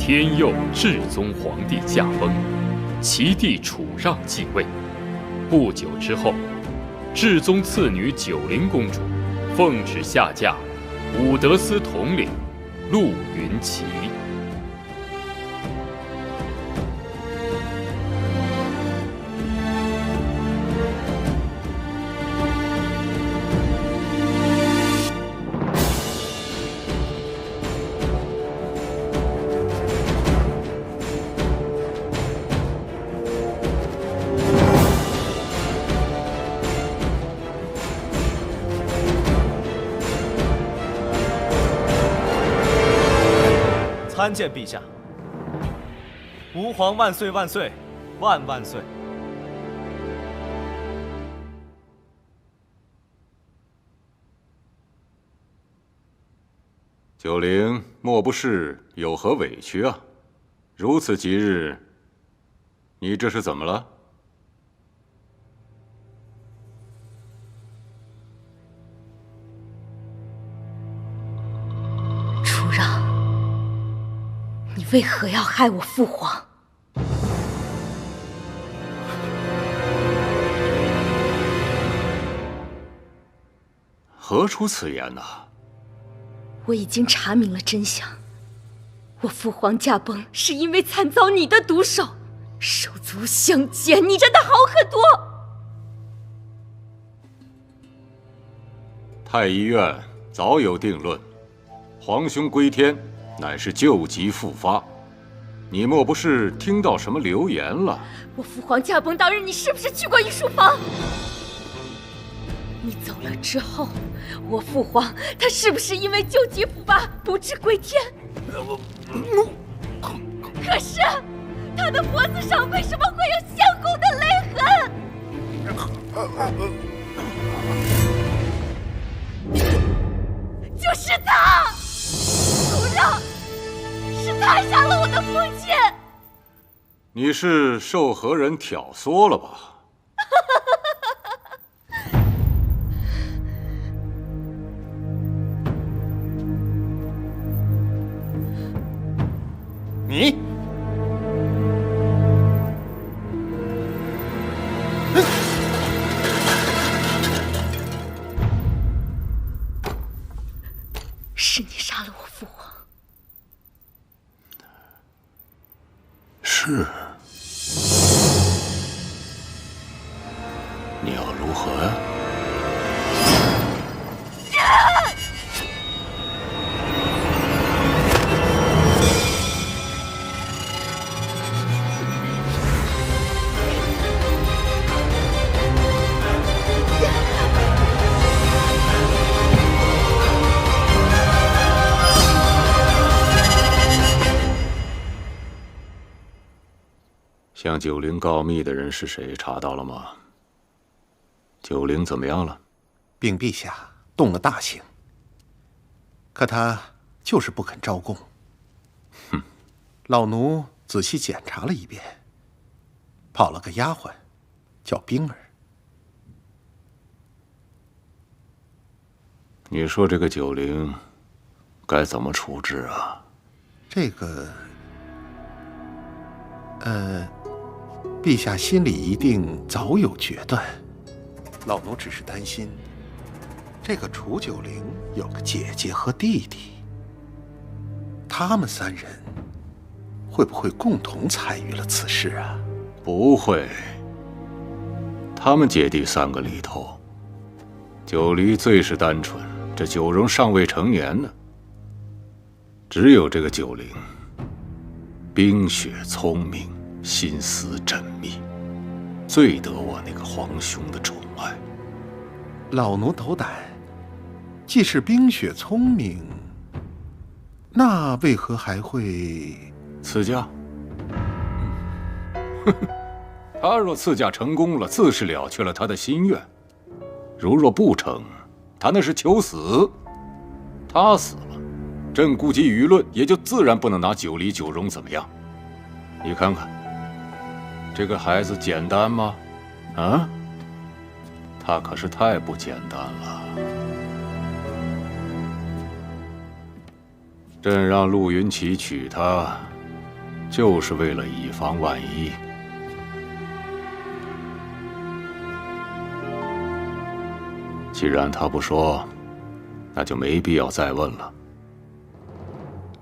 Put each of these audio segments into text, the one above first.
天佑至宗皇帝驾崩，其弟楚让继位。不久之后，至宗次女九龄公主奉旨下嫁武德司统领陆云奇。参见陛下，吾皇万岁万岁，万万岁！九龄莫不是有何委屈啊？如此吉日，你这是怎么了？楚让，你为何要害我父皇？何出此言呐？我已经查明了真相，我父皇驾崩是因为惨遭你的毒手，手足相见，你真的好很多。太医院早有定论，皇兄归天乃是旧疾复发，你莫不是听到什么流言了？我父皇驾崩当日，你是不是去过御书房？你走了之后，我父皇他是不是因为旧疾复发不治归天？可是他的脖子上为什么会有相公的勒痕？就是他，楚让，是他杀了我的父亲。你是受何人挑唆了吧？你，是你杀了我父皇。是。你要如何呀？向九龄告密的人是谁？查到了吗？九龄怎么样了？禀陛下，动了大刑，可他就是不肯招供。哼，老奴仔细检查了一遍，跑了个丫鬟，叫冰儿。你说这个九龄该怎么处置啊？这个，陛下心里一定早有决断。老奴只是担心，这个楚九龄有个姐姐和弟弟，他们三人会不会共同参与了此事啊？不会，他们姐弟三个里头，九离最是单纯，这九荣尚未成年呢。只有这个九龄，冰雪聪明，心思缜密，最得我那个皇兄的宠爱。老奴斗胆，既是冰雪聪明，那为何还会赐嫁？他若赐嫁成功了，自是了却了他的心愿；若不成，他那是求死。他死了，朕估计舆论也就自然不能拿九离九荣怎么样。你看看，这个孩子简单吗？啊？他可是太不简单了。朕让陆云奇娶她，就是为了以防万一。既然他不说，那就没必要再问了。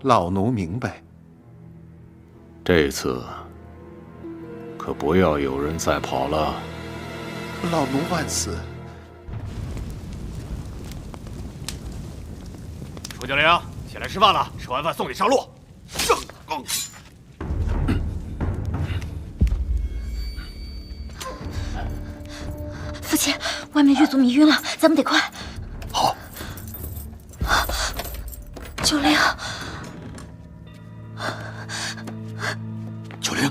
老奴明白。这次可不要有人再跑了。老奴万死。楚九龄，起来吃饭了，吃完饭送你上路。上岗。父亲，外面狱卒迷晕了，咱们得快。好。九龄，九龄，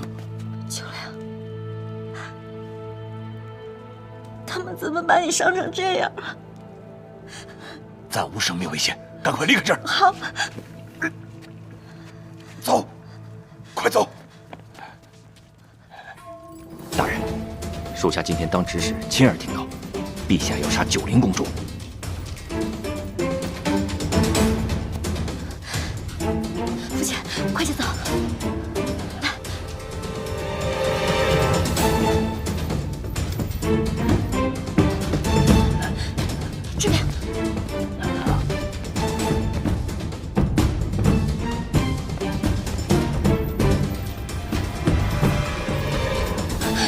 九龄，他们怎么把你伤成这样？暂无生命危险，赶快离开这儿。好。走，快走！大人，属下今天当指使，亲耳听到，陛下要杀九龄公主。父亲，快些走！这边。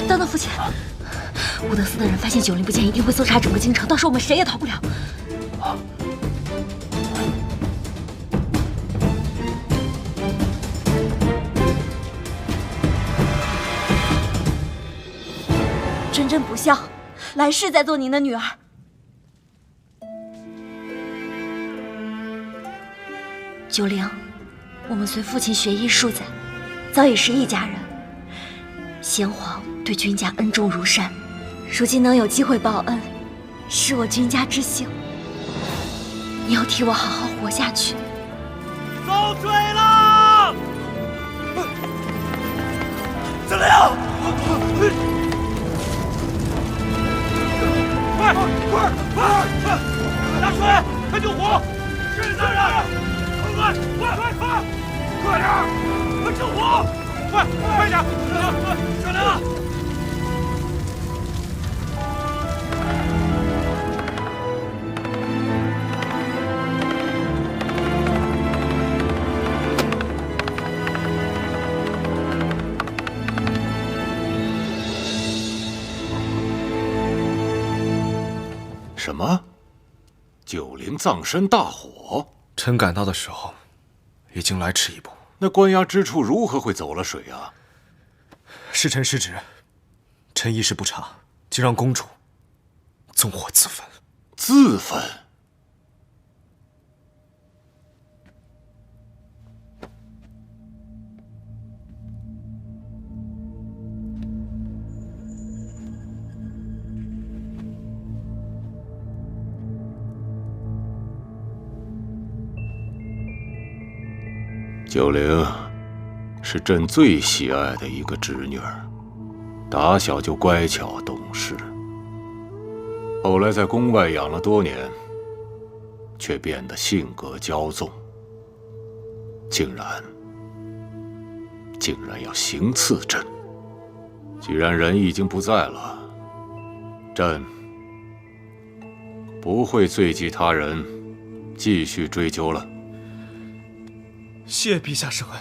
等等，父亲，伍德斯的人发现九龄不见，一定会搜查整个京城，到时候我们谁也逃不了。真真不孝，来世再做您的女儿。九龄，我们随父亲学医数载，早已是一家人。先皇对君家恩重如山，如今能有机会报恩，是我君家之幸。你要替我好好活下去。遭追了！怎么样？快！拿水，快救火！是大人！快！快点！快救火！快点！小梁！什么？九龄葬身大火？臣赶到的时候，已经来迟一步。那关押之处如何会走了水啊？是臣失职，臣一时不察，竟让公主纵火自焚。自焚？九龄是朕最喜爱的一个侄女儿，打小就乖巧懂事。后来在宫外养了多年，却变得性格骄纵，竟然要行刺朕。既然人已经不在了，朕不会罪及他人，继续追究了。谢陛下圣恩。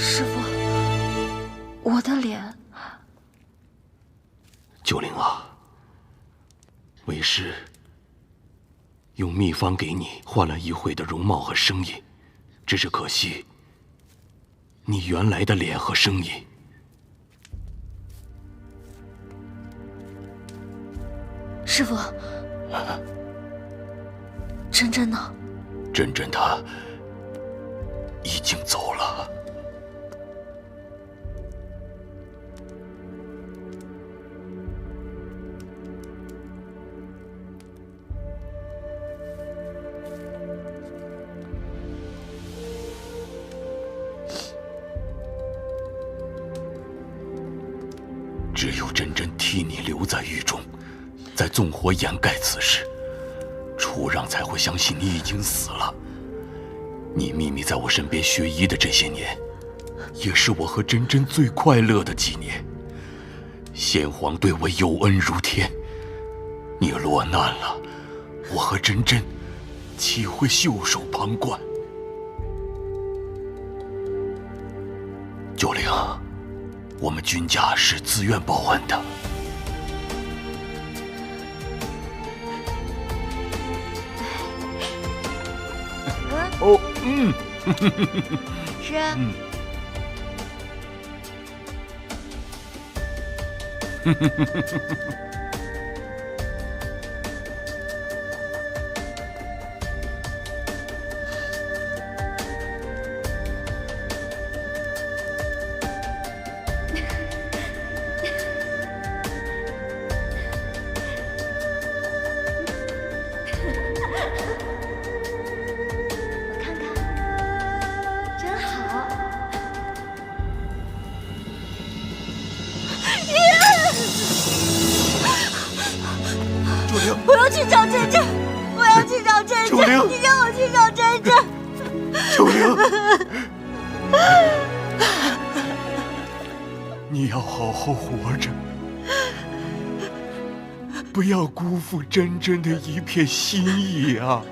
师父，我的脸。九灵啊，为师用秘方给你换了一回的容貌和声音，只是可惜，你原来的脸和声音。师父，真真呢？真真她已经走了。只有真真替你留在狱中，在纵火掩盖此事，楚让才会相信你已经死了。你秘密在我身边学医的这些年，也是我和真真最快乐的几年。先皇对我有恩如天，你落难了，我和真真岂会袖手旁观？九灵，我们君家是自愿报恩的。哦，是。我要去找真真，我要去找真真，你让我去找真真。九灵，你要好好活着，不要辜负真真的一片心意啊！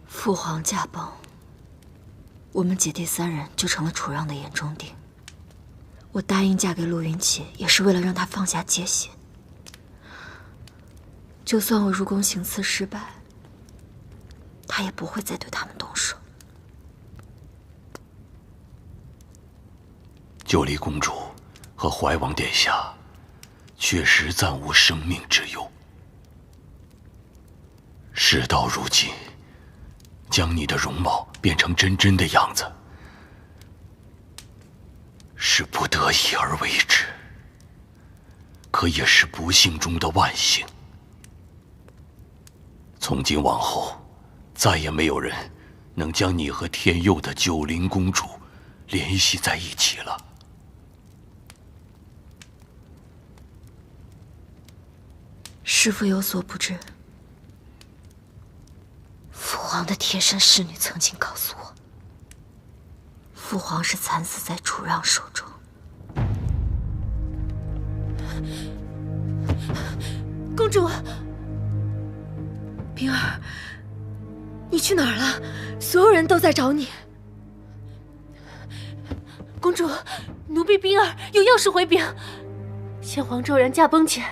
父皇驾崩，我们姐弟三人就成了楚让的眼中钉。我答应嫁给陆云奇，也是为了让他放下戒心。就算我入宫行刺失败，他也不会再对他们动手。九黎公主和怀王殿下确实暂无生命之忧。事到如今，将你的容貌变成真真的样子，是不得已而为之，可也是不幸中的万幸。从今往后，再也没有人能将你和天佑的九灵公主联系在一起了。师父有所不知，父皇的贴身侍女曾经告诉我，父皇是惨死在楚让手中。公主，冰儿，你去哪儿了？所有人都在找你。公主，奴婢冰儿有要事回禀。先皇骤然驾崩前，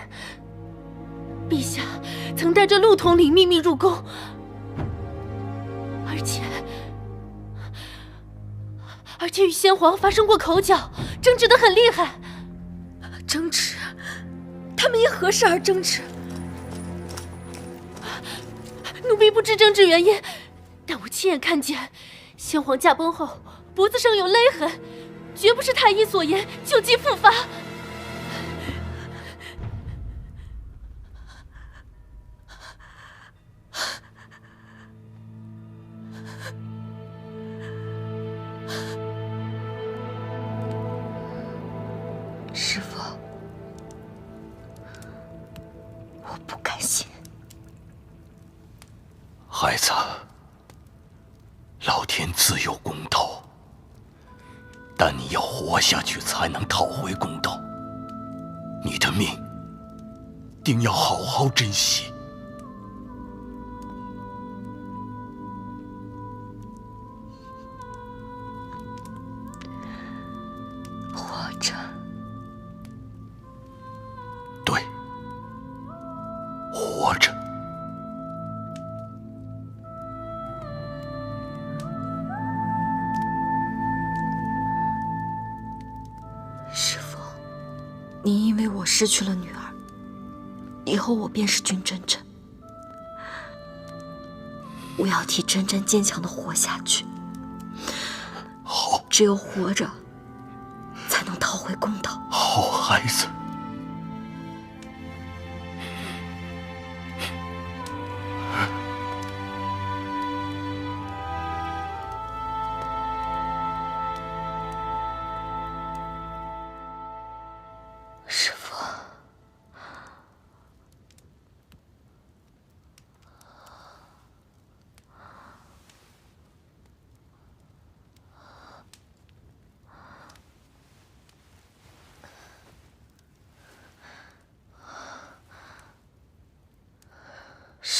陛下曾带着陆统领秘密入宫，而且与先皇发生过口角，争执得很厉害。争执？他们因何事而争执？奴婢不知争执原因，但我亲眼看见，先皇驾崩后脖子上有勒痕，绝不是太医所言旧疾复发。师父，我不甘心。孩子，老天自有公道，但你要活下去才能讨回公道。你的命定要好好珍惜。活着。师父，您因为我失去了女儿，以后我便是君真真。我要替真真坚强地活下去。好，只有活着，才能讨回公道。好孩子。师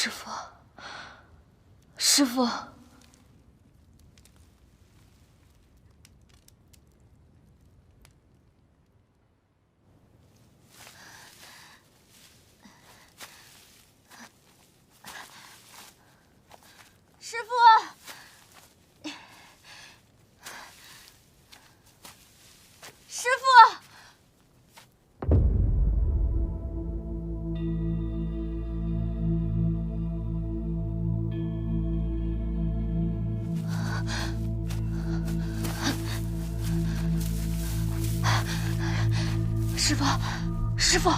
父，师父，师父。师父，师父，师父，师父，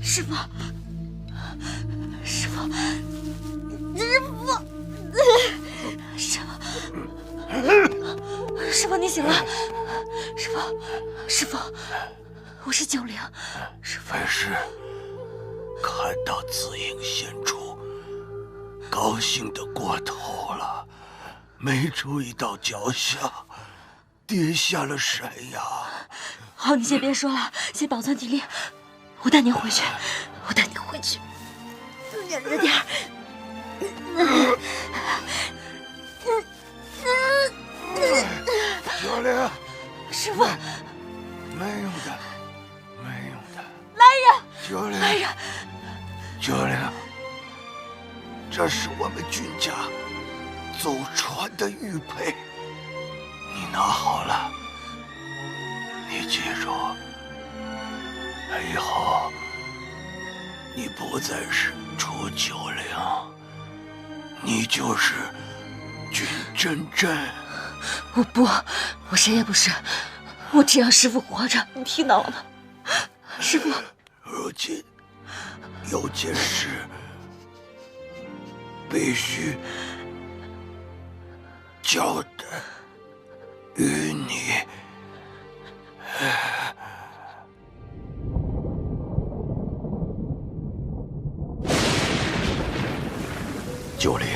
师父，师父。师父，你醒了！师父，我是九灵。师父，为师看到紫影现出，高兴得过头了，没注意到脚下跌下了山崖。好，你先别说了，先保存体力。我带你回去，忍着点儿。九灵，师父，没用的。来人！九灵，来人！九灵，这是我们君家祖传的玉佩，你拿好了。你记住，以后你不再是楚九灵，你就是君真真。我不，我谁也不是，我只要师父活着，你听到了吗？师父，如今有件事必须交代于你。九灵，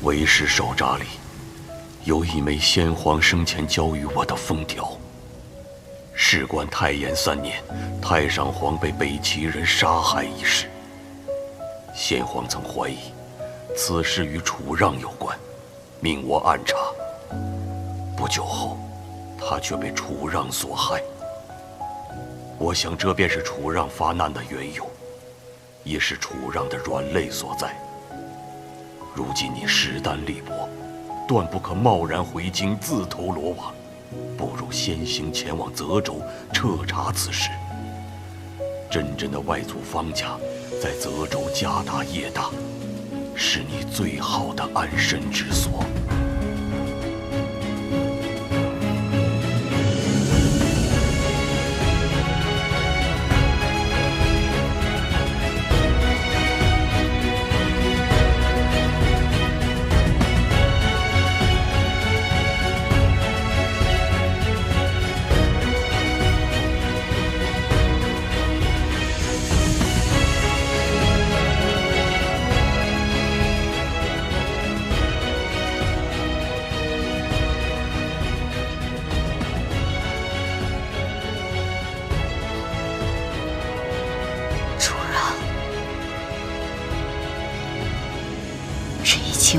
为师手札里有一枚先皇生前交予我的封条。事关太延3年，太上皇被北齐人杀害一事，先皇曾怀疑此事与楚让有关，命我暗查。不久后，他却被楚让所害。我想这便是楚让发难的缘由，也是楚让的软肋所在。如今你势单力薄，断不可贸然回京自投罗网，不如先行前往泽州彻查此事。真真的外祖方家在泽州家大业大，是你最好的安身之所。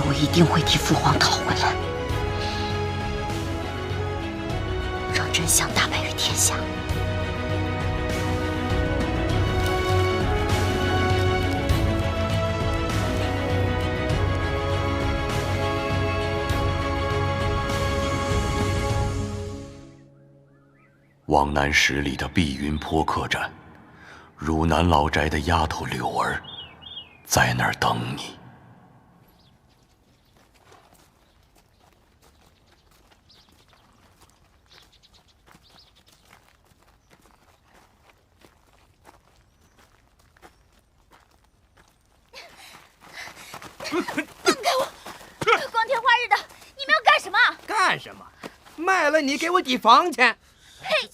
我一定会替父皇讨回来，让真相大白于天下。往南10里的碧云坡客栈，汝南老宅的丫头柳儿，在那儿等你。放开我！光天化日的，你们要干什么？干什么？卖了你给我抵房钱。嘿，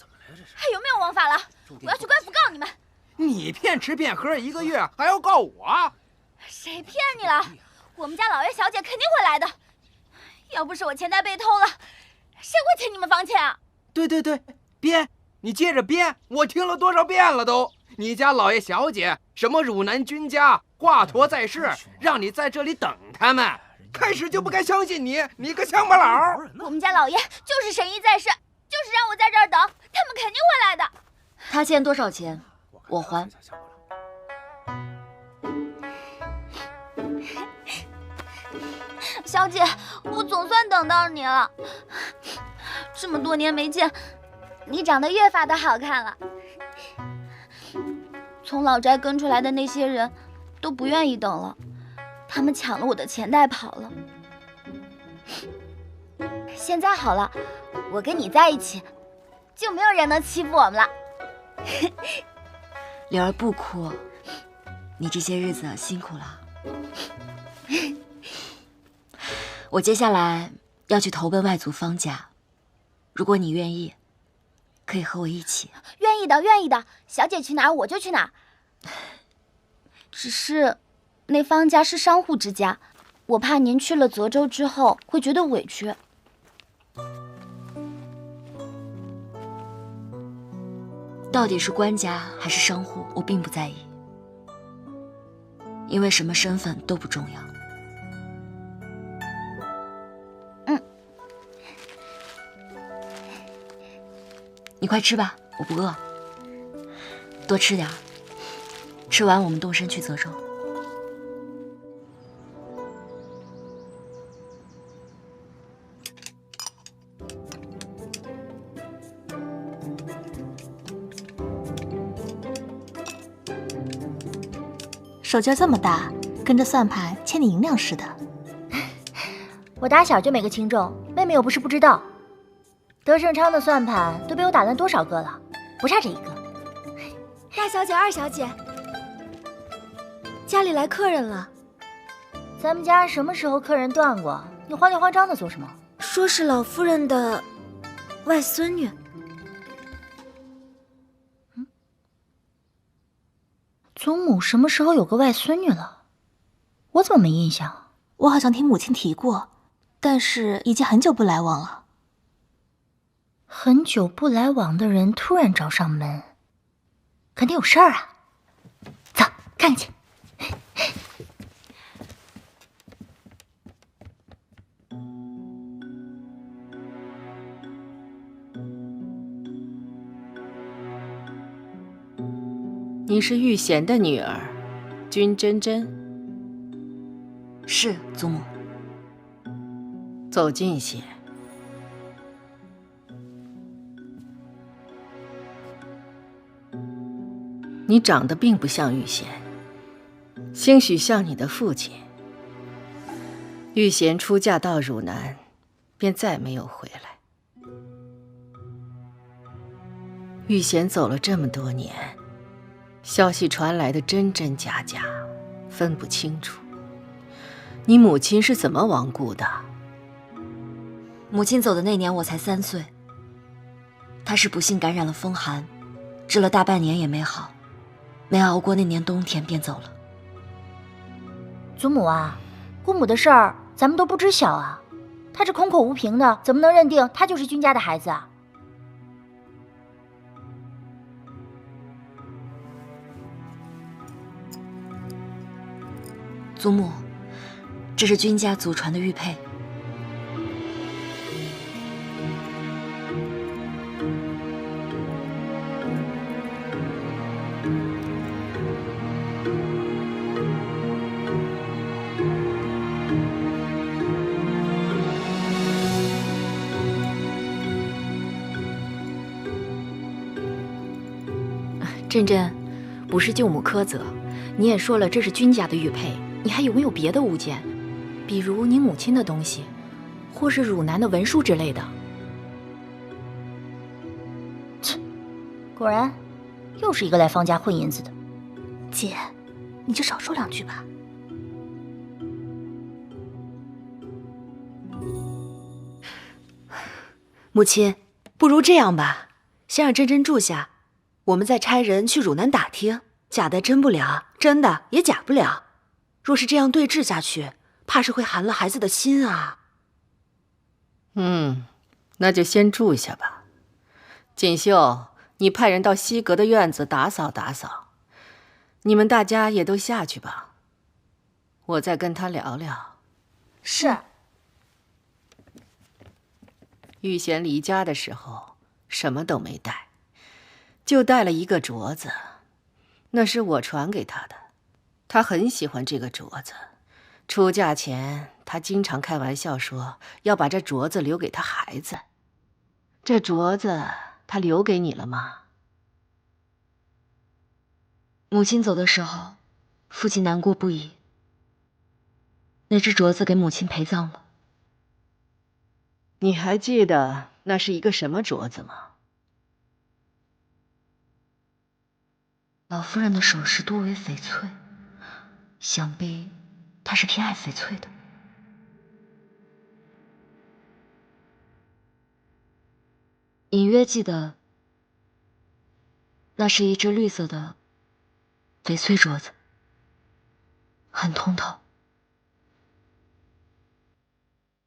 还有没有王法了？我要去官府告你们！你骗吃骗喝1个月，还要告我？谁骗你了？我们家老爷小姐肯定会来的。要不是我钱袋被偷了，谁会欠你们房钱啊？对，编，你接着编，我听了多少遍了都。你家老爷小姐什么汝南君家华佗在世，让你在这里等他们。开始就不该相信你，你个乡巴佬！我们家老爷就是神医在世，就是让我在这儿等，他们肯定会来的。他欠多少钱，我还。小姐，我总算等到你了。这么多年没见，你长得越发的好看了。从老宅跟出来的那些人都不愿意等了，他们抢了我的钱袋跑了。现在好了，我跟你在一起，就没有人能欺负我们了。柳儿不哭，你这些日子辛苦了。我接下来要去投奔外族方家，如果你愿意，可以和我一起。愿意的，愿意的。小姐去哪儿我就去哪儿。只是那方家是商户之家，我怕您去了泽州之后会觉得委屈。到底是官家还是商户，我并不在意，因为什么身份都不重要。你快吃吧，我不饿。多吃点儿，吃完我们动身去泽州。手劲这么大，跟着算盘欠你银两似的。我打小就没个轻重，妹妹又不是不知道。德胜昌的算盘都被我打烂多少个了，不差这一个。大小姐、二小姐，家里来客人了。咱们家什么时候客人断过？你慌里慌张的做什么？说是老夫人的外孙女。祖母什么时候有个外孙女了？我怎么没印象？我好像听母亲提过，但是已经很久不来往了。很久不来往的人突然找上门，肯定有事儿啊！走，看看去。你是玉贤的女儿，君真真。是，祖母。走近些。你长得并不像玉贤，兴许像你的父亲。玉贤出嫁到汝南，便再没有回来。玉贤走了这么多年，消息传来的真真假假，分不清楚。你母亲是怎么亡故的？母亲走的那年我才3岁，她是不幸感染了风寒，治了大半年也没好。没熬过那年冬天便走了。祖母啊，姑母的事儿咱们都不知晓啊，她这空口无凭的，怎么能认定她就是君家的孩子啊？祖母，这是君家祖传的玉佩。珍珍，不是舅母苛责，你也说了这是君家的玉佩，你还有没有别的物件？比如你母亲的东西，或是汝南的文书之类的？切，果然，又是一个来方家混银子的。姐，你就少说2句吧。母亲，不如这样吧，先让珍珍住下，我们再差人去汝南打听，假的真不了，真的也假不了。若是这样对峙下去，怕是会寒了孩子的心啊。那就先住下吧。锦绣，你派人到西阁的院子打扫打扫。你们大家也都下去吧，我再跟他聊聊。是。玉贤离家的时候什么都没带，就带了一个镯子，那是我传给他的。他很喜欢这个镯子，出嫁前他经常开玩笑说要把这镯子留给他孩子。这镯子他留给你了吗？母亲走的时候，父亲难过不已。那只镯子给母亲陪葬了。你还记得那是一个什么镯子吗？老夫人的首饰多为翡翠，想必她是偏爱翡翠的。隐约记得，那是一只绿色的翡翠镯子，很通透。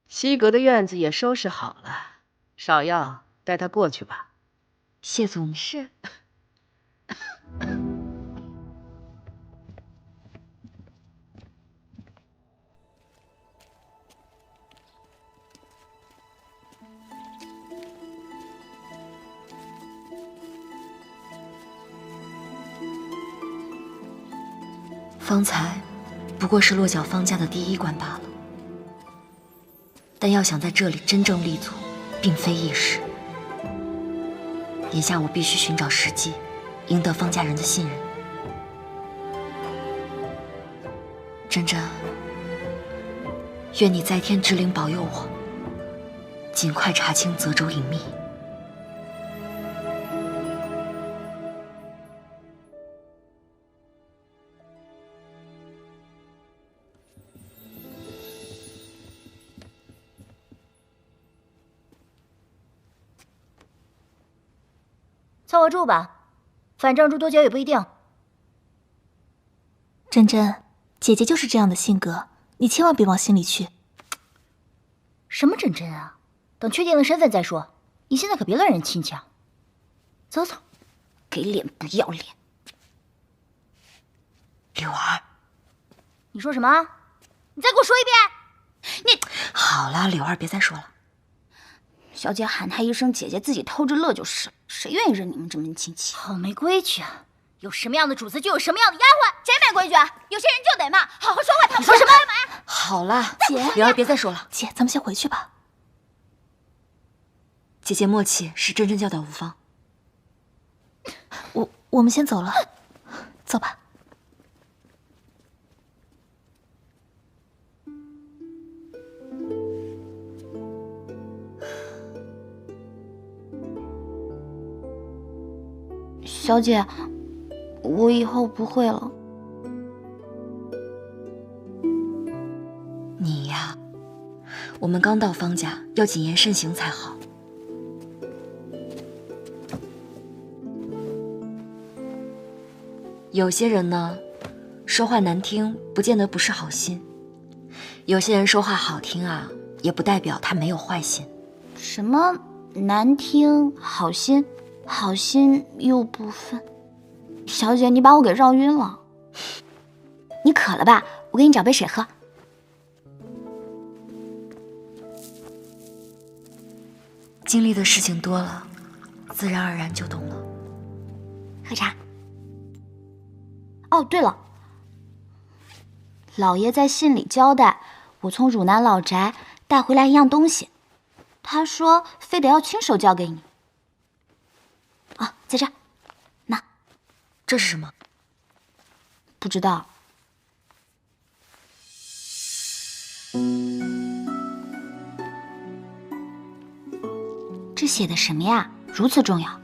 西阁的院子也收拾好了，芍药带他过去吧。谢祖母。是。方才不过是落脚方家的第1关罢了，但要想在这里真正立足，并非易事。眼下我必须寻找时机，赢得方家人的信任。珍珍，愿你在天之灵保佑我，尽快查清泽州隐秘。凑合住吧，反正住多久也不一定。珍珍，姐姐就是这样的性格，你千万别往心里去。什么珍珍啊？等确定了身份再说。你现在可别乱人亲戚啊！走走，给脸不要脸。柳儿，你说什么？你再给我说一遍！你好了，柳儿，别再说了。小姐喊她一声姐姐，自己偷着乐就是了。谁愿意认你们这门亲戚？好没规矩啊！有什么样的主子就有什么样的丫鬟。谁没规矩啊？有些人就得骂，好好说话。你说什么？好了，姐，柳儿别再说了。姐，咱们先回去吧。姐姐默契是真正教导无方。我们先走了，走吧。小姐，我以后不会了。你呀，我们刚到方家，要谨言慎行才好。有些人呢，说话难听，不见得不是好心；有些人说话好听啊，也不代表他没有坏心。什么难听好心？好心又不分，小姐，你把我给绕晕了。你渴了吧？我给你找杯水喝。经历的事情多了，自然而然就懂了。喝茶。哦，对了，老爷在信里交代，我从汝南老宅带回来一样东西，他说非得要亲手交给你。啊，在这儿，那。这是什么？不知道。这写的什么呀？如此重要。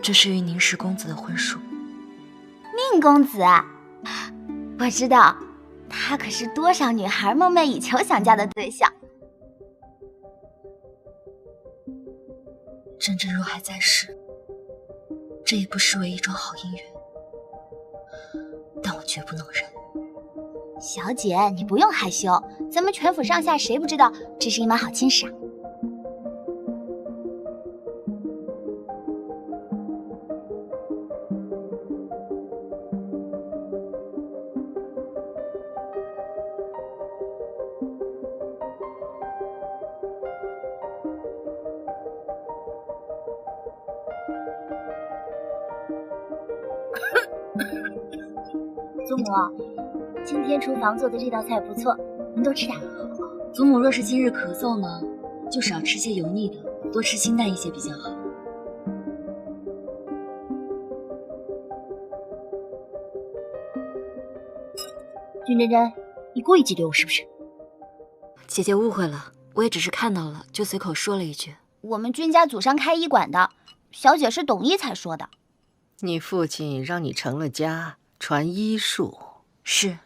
这是与宁氏公子的婚书。宁公子，我知道，他可是多少女孩梦寐以求想嫁的对象。真真若还在世，这也不失为一桩好姻缘，但我绝不能忍。小姐，你不用害羞，咱们全府上下谁不知道这是一门好亲事啊。祖母，今天厨房做的这道菜不错，您多吃点。祖母若是今日咳嗽呢，就少吃些油腻的，多吃清淡一些比较好。君真真，你故意挤兑我是不是？姐姐误会了，我也只是看到了，就随口说了一句。我们君家祖上开医馆的，小姐是懂医才说的。你父亲让你成了家，传医术，是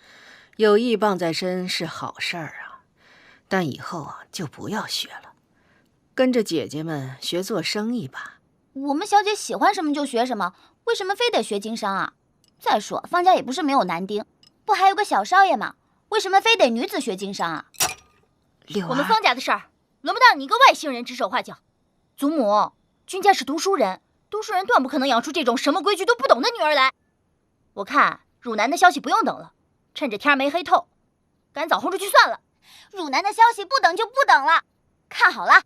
有医傍在身是好事儿啊，但以后啊就不要学了，跟着姐姐们学做生意吧。我们小姐喜欢什么就学什么，为什么非得学经商啊？再说方家也不是没有男丁，不还有个小少爷吗？为什么非得女子学经商啊？柳儿，我们方家的事儿轮不到你一个外姓人指手画脚。祖母，君家是读书人，读书人断不可能养出这种什么规矩都不懂的女儿来。我看汝南的消息不用等了，趁着天没黑透，赶早轰出去算了。汝南的消息不等就不等了，看好了，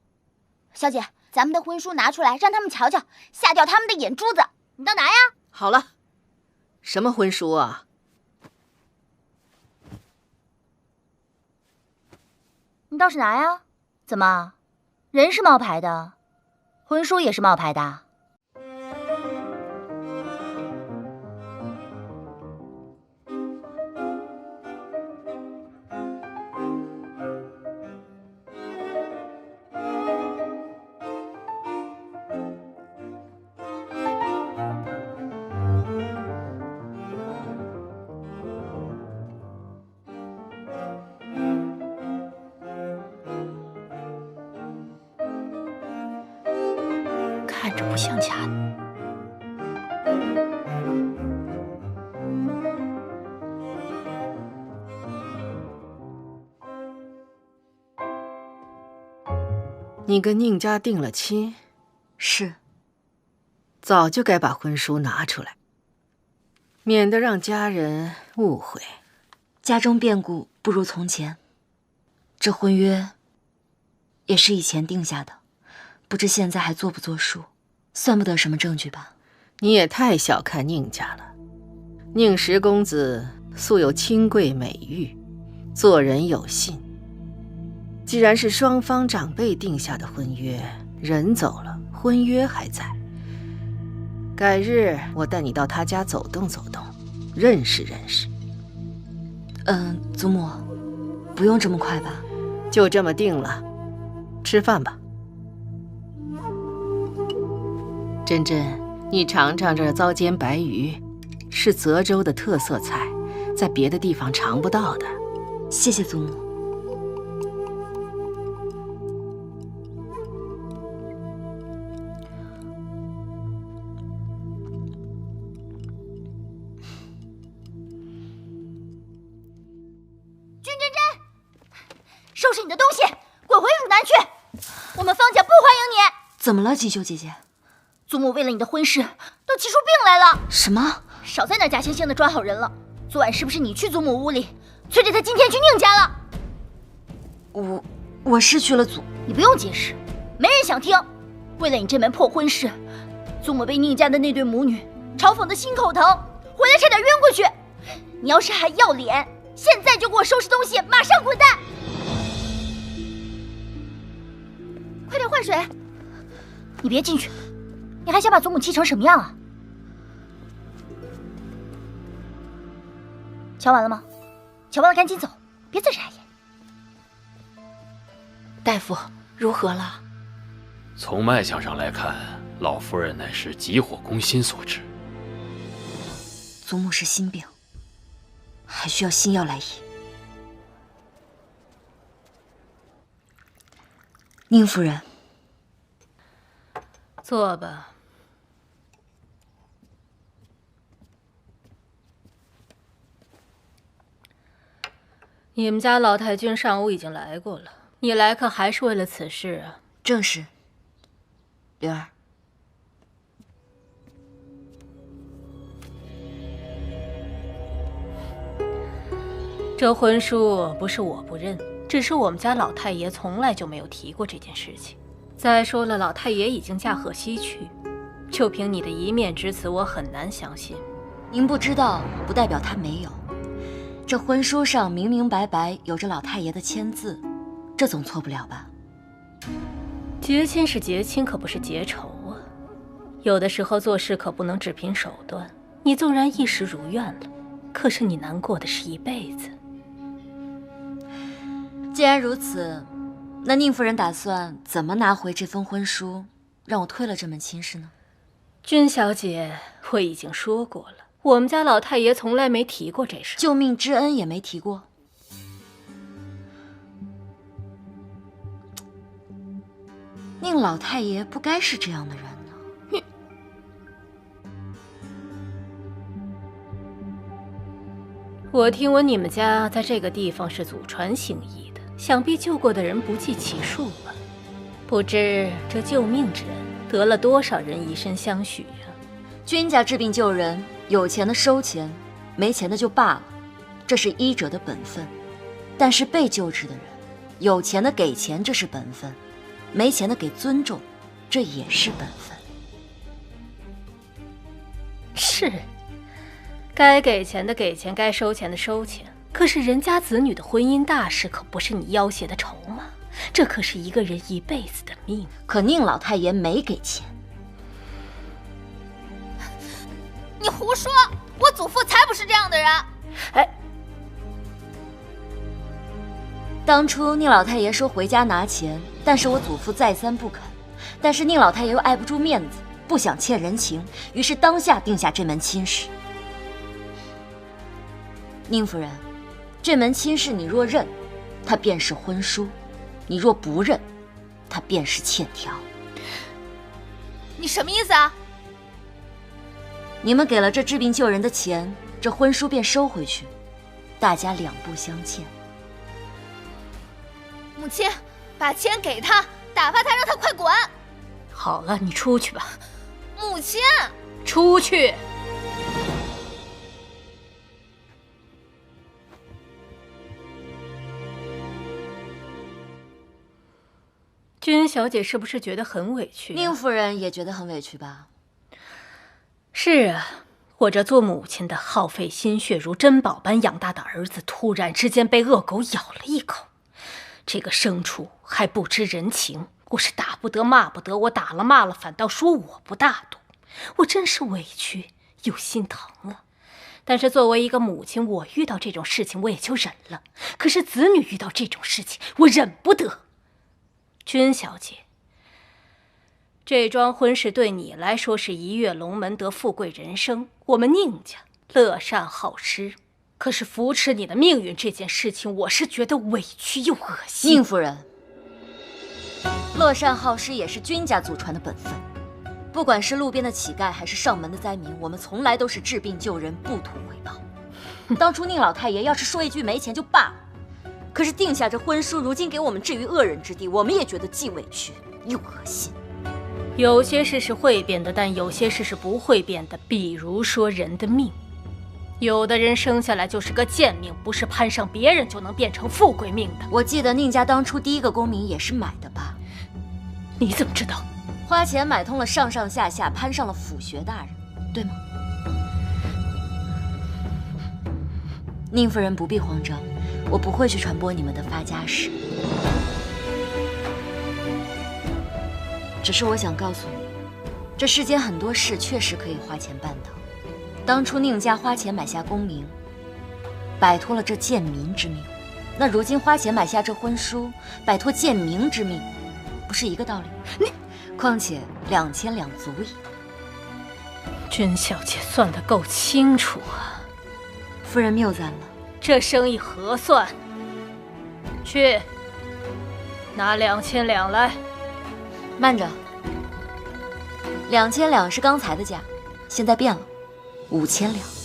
小姐，咱们的婚书拿出来让他们瞧瞧，吓掉他们的眼珠子。你倒拿呀！好了，什么婚书啊？你倒是拿呀！怎么，人是冒牌的，婚书也是冒牌的？看着不像假的。你跟宁家定了亲？是。早就该把婚书拿出来，免得让家人误会。家中变故不如从前，这婚约也是以前定下的，不知现在还作不作数，算不得什么证据吧？你也太小看宁家了。宁十公子素有清贵美誉，做人有信。既然是双方长辈定下的婚约，人走了，婚约还在。改日我带你到他家走动走动，认识认识。祖母，不用这么快吧？就这么定了，吃饭吧。真真，你尝尝这糟煎白鱼，是泽州的特色菜，在别的地方尝不到的。谢谢祖母。君真真，收拾你的东西，滚回汝南去！我们方家不欢迎你。怎么了，锦绣姐姐？祖母为了你的婚事都气出病来了。什么？少在那假惺惺的装好人了。昨晚是不是你去祖母屋里，催着她今天去宁家了？我是去了祖。你不用解释，没人想听。为了你这门破婚事，祖母被宁家的那对母女嘲讽得心口疼，回来差点晕过去。你要是还要脸，现在就给我收拾东西，马上滚蛋！快点换水！你别进去，你还想把祖母气成什么样啊？瞧完了吗？瞧完了赶紧走，别再眨眼。大夫，如何了？从脉象上来看，老夫人乃是急火攻心所致。祖母是心病，还需要心药来医。宁夫人，坐吧。你们家老太君上午已经来过了，你来可还是为了此事啊？正是。灵儿，这婚书不是我不认，只是我们家老太爷从来就没有提过这件事情。再说了，老太爷已经驾鹤西去，就凭你的一面之词，我很难相信。您不知道，不代表他没有。这婚书上明明白白有着老太爷的签字，这总错不了吧？结亲是结亲，可不是结仇啊。有的时候做事可不能只凭手段。你纵然一时如愿了，可是你难过的是一辈子。既然如此，那宁夫人打算怎么拿回这封婚书，让我退了这门亲事呢？君小姐，我已经说过了，我们家老太爷从来没提过这事，救命之恩也没提过。宁老太爷不该是这样的人呢。我听闻你们家在这个地方是祖传行医的，想必救过的人不计其数吧？不知这救命之恩得了多少人以身相许啊？君家治病救人，有钱的收钱，没钱的就罢了，这是医者的本分。但是被救治的人，有钱的给钱，这是本分；没钱的给尊重，这也是本分。是，该给钱的给钱，该收钱的收钱。可是人家子女的婚姻大事，可不是你要挟的筹码，这可是一个人一辈子的命。可宁老太爷没给钱。你胡说！我祖父才不是这样的人。哎，当初宁老太爷说回家拿钱，但是我祖父再三不肯。但是宁老太爷又碍不住面子，不想欠人情，于是当下定下这门亲事。宁夫人，这门亲事你若认，它便是婚书；你若不认，它便是欠条。你什么意思啊？你们给了这治病救人的钱，这婚书便收回去，大家两不相欠。母亲，把钱给他，打发他，让他快滚。好了，你出去吧。母亲，出去。君小姐是不是觉得很委屈？宁夫人也觉得很委屈吧？是啊，我这做母亲的耗费心血如珍宝般养大的儿子，突然之间被恶狗咬了一口。这个牲畜还不知人情，我是打不得骂不得，我打了骂了，反倒说我不大度，我真是委屈又心疼啊。但是作为一个母亲，我遇到这种事情我也就忍了，可是子女遇到这种事情，我忍不得。君小姐，这桩婚事对你来说是一跃龙门得富贵人生，我们宁家乐善好施，可是扶持你的命运这件事情，我是觉得委屈又恶心。宁夫人，乐善好施也是君家祖传的本分，不管是路边的乞丐还是上门的灾民，我们从来都是治病救人，不图回报。当初宁老太爷要是说一句没钱就罢了，可是定下这婚书，如今给我们置于恶人之地，我们也觉得既委屈又恶心。有些事是会变的，但有些事是不会变的，比如说人的命。有的人生下来就是个贱命，不是攀上别人就能变成富贵命的。我记得宁家当初第一个功名也是买的吧？你怎么知道？花钱买通了上上下下，攀上了辅学大人，对吗？宁夫人不必慌张，我不会去传播你们的发家史。只是我想告诉你，这世间很多事确实可以花钱办到。当初宁家花钱买下功名，摆脱了这贱民之命，那如今花钱买下这婚书，摆脱贱民之命，不是一个道理？你，况且2000两足矣。君小姐算得够清楚啊！夫人谬赞了，这生意合算。去，拿2000两来。慢着，2000两是刚才的价，现在变了，5000两。